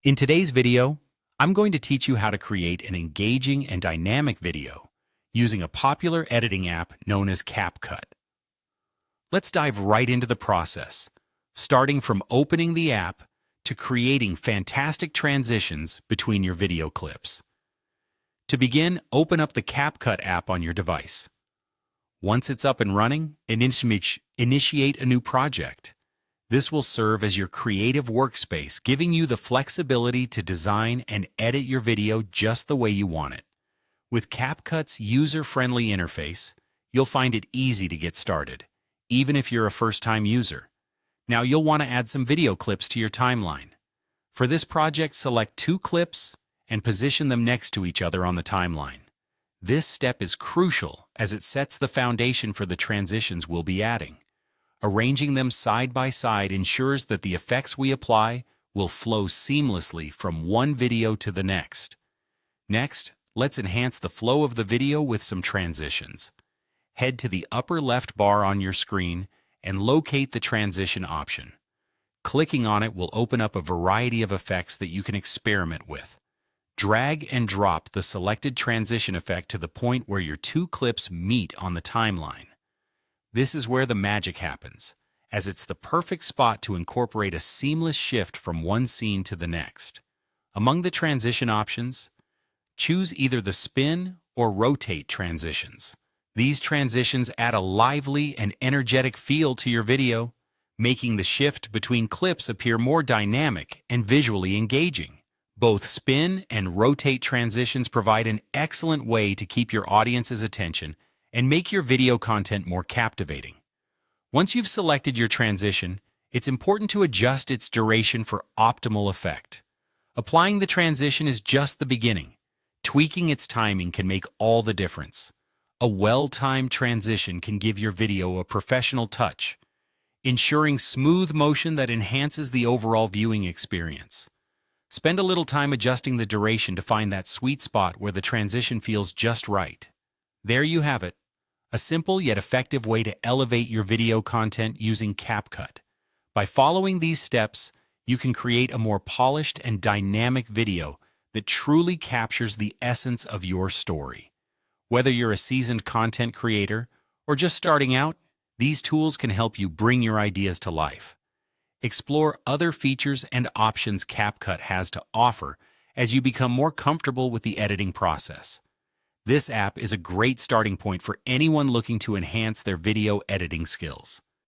In today's video, I'm going to teach you how to create an engaging and dynamic video using a popular editing app known as CapCut. Let's dive right into the process, starting from opening the app to creating fantastic transitions between your video clips. To begin, open up the CapCut app on your device. Once it's up and running, initiate a new project. This will serve as your creative workspace, giving you the flexibility to design and edit your video just the way you want it. With CapCut's user-friendly interface, you'll find it easy to get started, even if you're a first-time user. Now you'll want to add some video clips to your timeline. For this project, select 2 clips and position them next to each other on the timeline. This step is crucial as it sets the foundation for the transitions we'll be adding. Arranging them side by side ensures that the effects we apply will flow seamlessly from one video to the next. Next, let's enhance the flow of the video with some transitions. Head to the upper left bar on your screen and locate the transition option. Clicking on it will open up a variety of effects that you can experiment with. Drag and drop the selected transition effect to the point where your 2 clips meet on the timeline. This is where the magic happens, as it's the perfect spot to incorporate a seamless shift from one scene to the next. Among the transition options, choose either the spin or rotate transitions. These transitions add a lively and energetic feel to your video, making the shift between clips appear more dynamic and visually engaging. Both spin and rotate transitions provide an excellent way to keep your audience's attention and make your video content more captivating. Once you've selected your transition, it's important to adjust its duration for optimal effect. Applying the transition is just the beginning. Tweaking its timing can make all the difference. A well-timed transition can give your video a professional touch, ensuring smooth motion that enhances the overall viewing experience. Spend a little time adjusting the duration to find that sweet spot where the transition feels just right. There you have it, a simple yet effective way to elevate your video content using CapCut. By following these steps, you can create a more polished and dynamic video that truly captures the essence of your story. Whether you're a seasoned content creator or just starting out, these tools can help you bring your ideas to life. Explore other features and options CapCut has to offer as you become more comfortable with the editing process. This app is a great starting point for anyone looking to enhance their video editing skills.